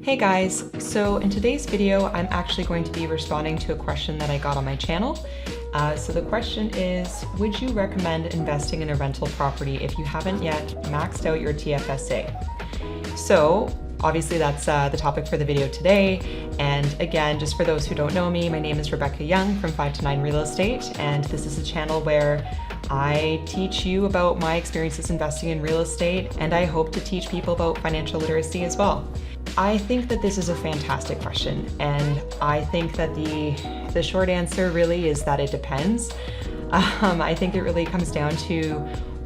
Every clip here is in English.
Hey guys, so in today's video, I'm actually going to be responding to a question that I got on my channel. So the question is, would you recommend investing in a rental property if you haven't yet maxed out your TFSA? So obviously that's the topic for the video today. And again, just for those who don't know me, my name is Rebecca Young from 5 to 9 Real Estate, and this is a channel where I teach you about my experiences investing in real estate, and I hope to teach people about financial literacy as well. I think that this is a fantastic question, and I think that the short answer really is that it depends. I think it really comes down to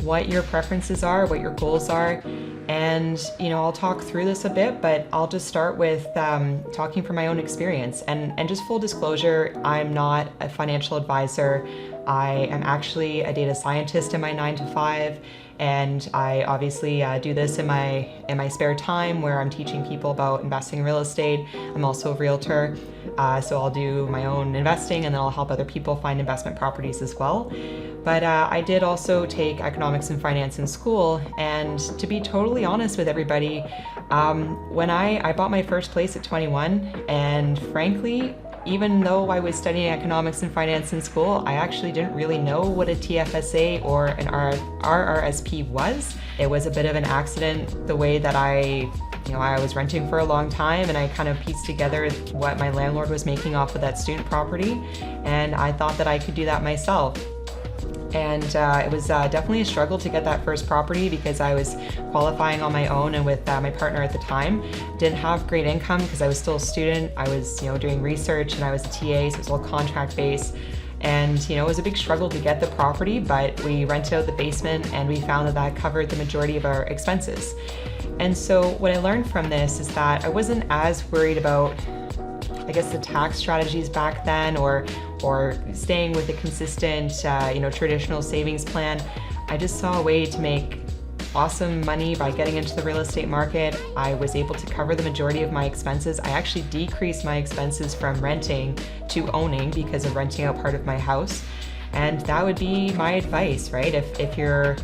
what your preferences are, what your goals are, and I'll talk through this a bit, but I'll just start with talking from my own experience. And just full disclosure, I'm not a financial advisor. I am actually a data scientist in my 9 to 5, and I obviously do this in my spare time where I'm teaching people about investing in real estate. I'm also a realtor, so I'll do my own investing and then I'll help other people find investment properties as well. But I did also take economics and finance in school, and to be totally honest with everybody, when I bought my first place at 21, and frankly, even though I was studying economics and finance in school, I actually didn't really know what a TFSA or an RRSP was. It was a bit of an accident, the way that I was renting for a long time, and I kind of pieced together what my landlord was making off of that student property, and I thought that I could do that myself. And it was definitely a struggle to get that first property because I was qualifying on my own and with my partner at the time. Didn't have great income because I was still a student. I was doing research and I was a TA, so it was all contract based. And it was a big struggle to get the property, but we rented out the basement and we found that that covered the majority of our expenses. And so what I learned from this is that I wasn't as worried about, I guess, the tax strategies back then or staying with a consistent, traditional savings plan. I just saw a way to make awesome money by getting into the real estate market. I was able to cover the majority of my expenses. I actually decreased my expenses from renting to owning because of renting out part of my house. And that would be my advice, right? If you're,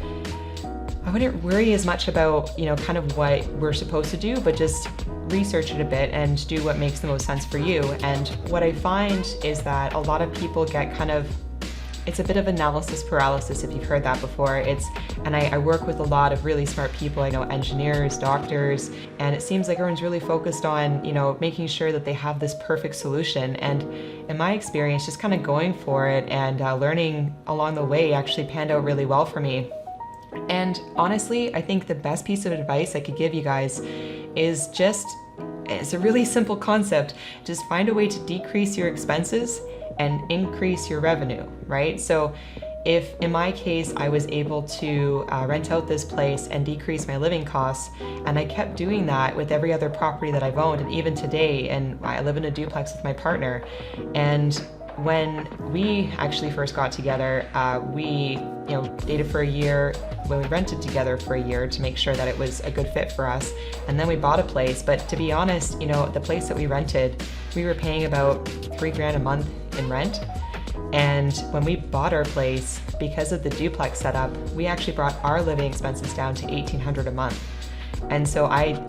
I wouldn't worry as much about, kind of what we're supposed to do, but just research it a bit and do what makes the most sense for you. And what I find is that a lot of people get it's a bit of analysis paralysis, if you've heard that before. And I work with a lot of really smart people. I know engineers, doctors, and it seems like everyone's really focused on, making sure that they have this perfect solution. And in my experience, just kind of going for it and learning along the way actually panned out really well for me. And honestly, I think the best piece of advice I could give you guys is it's a really simple concept. Just find a way to decrease your expenses and increase your revenue, right? So if in my case, I was able to rent out this place and decrease my living costs, and I kept doing that with every other property that I've owned, and even today, and I live in a duplex with my partner, and when we actually first got together, we dated for a year, when we rented together for a year to make sure that it was a good fit for us. And then we bought a place, but to be honest, the place that we rented, we were paying about $3,000 a month in rent. And when we bought our place, because of the duplex setup, we actually brought our living expenses down to $1,800 a month. And so I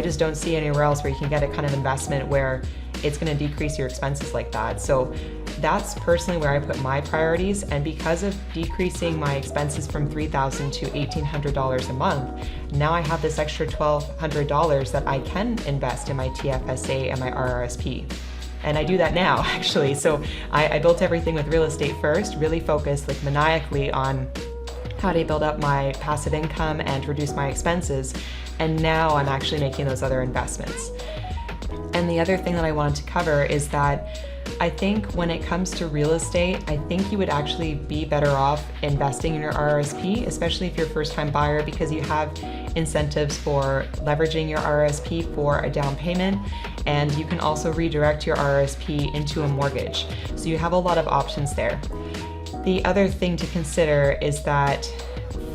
just don't see anywhere else where you can get a kind of investment where it's going to decrease your expenses like that. So that's personally where I put my priorities. And because of decreasing my expenses from $3,000 to $1,800 a month, now I have this extra $1,200 that I can invest in my TFSA and my RRSP. And I do that now, actually. So I built everything with real estate first, really focused maniacally on how to build up my passive income and reduce my expenses. And now I'm actually making those other investments. And the other thing that I wanted to cover is that I think when it comes to real estate, I think you would actually be better off investing in your RRSP, especially if you're a first-time buyer, because you have incentives for leveraging your RRSP for a down payment, and you can also redirect your RRSP into a mortgage. So you have a lot of options there. The other thing to consider is that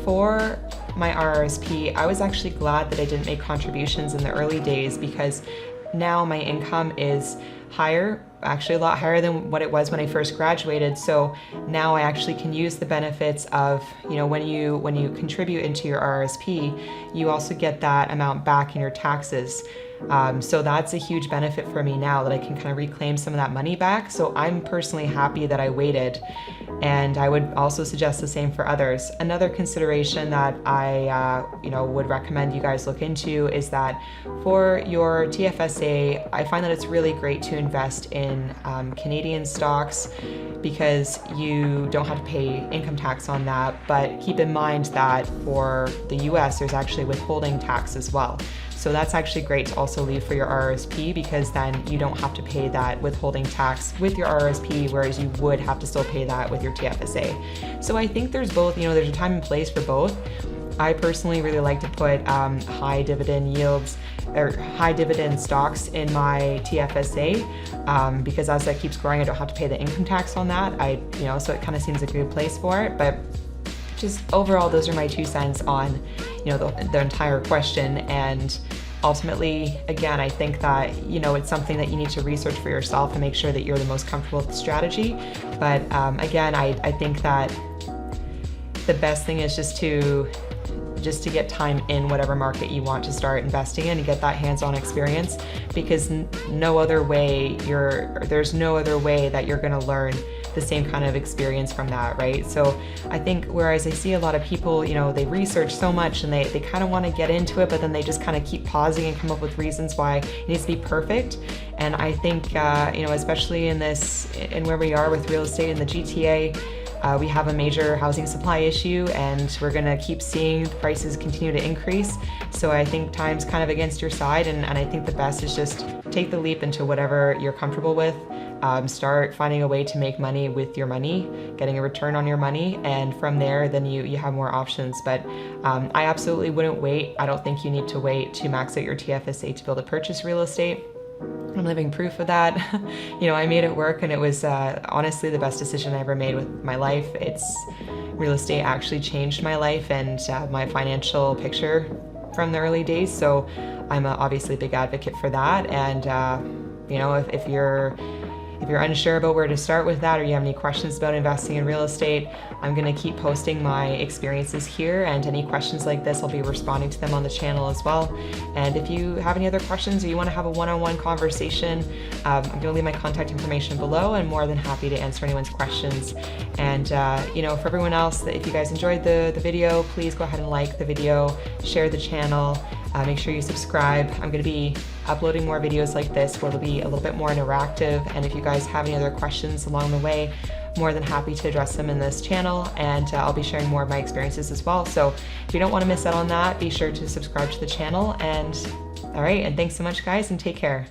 for my RRSP, I was actually glad that I didn't make contributions in the early days, because now my income is higher, actually a lot higher than what it was when I first graduated. So now I actually can use the benefits of, when you contribute into your RRSP, you also get that amount back in your taxes. So that's a huge benefit for me now that I can kind of reclaim some of that money back. So I'm personally happy that I waited, and I would also suggest the same for others. Another consideration that I would recommend you guys look into is that for your TFSA, I find that it's really great to invest in Canadian stocks because you don't have to pay income tax on that, but keep in mind that for the US, there's actually withholding tax as well. So that's actually great to also leave for your RRSP, because then you don't have to pay that withholding tax with your RRSP, whereas you would have to still pay that with your TFSA. So I think there's both, there's a time and place for both. I personally really like to put high dividend yields or high dividend stocks in my TFSA because as that keeps growing, I don't have to pay the income tax on that. So it kind of seems a good place for it. But just overall, those are my 2 cents on the entire question. And ultimately, again, I think that it's something that you need to research for yourself and make sure that you're the most comfortable with the strategy. But again, I think that the best thing is just to get time in whatever market you want to start investing in and get that hands-on experience, because there's no other way that you're going to learn the same kind of experience from that, right? So I think whereas I see a lot of people, they research so much and they kind of want to get into it, but then they just kind of keep pausing and come up with reasons why it needs to be perfect. And I think, especially in where we are with real estate in the GTA, we have a major housing supply issue, and we're going to keep seeing prices continue to increase. So I think time's kind of against your side, and I think the best is just take the leap into whatever you're comfortable with. Start finding a way to make money with your money, getting a return on your money, and from there, then you have more options. But I absolutely wouldn't wait. I don't think you need to wait to max out your TFSA to be able to purchase real estate. I'm living proof of that. I made it work, and it was honestly the best decision I ever made with my life. Real estate actually changed my life and my financial picture from the early days. So I'm obviously a big advocate for that. And if you're unsure about where to start with that, or you have any questions about investing in real estate, I'm going to keep posting my experiences here, and any questions like this, I'll be responding to them on the channel as well. And if you have any other questions or you want to have a one-on-one conversation, I'm going to leave my contact information below. I'm more than happy to answer anyone's questions. And for everyone else, if you guys enjoyed the video, please go ahead and like the video, share the channel. Make sure you subscribe. I'm going to be uploading more videos like this where it'll be a little bit more interactive. And if you guys have any other questions along the way, more than happy to address them in this channel. And I'll be sharing more of my experiences as well. So if you don't want to miss out on that, be sure to subscribe to the channel. And all right, and thanks so much, guys, and take care.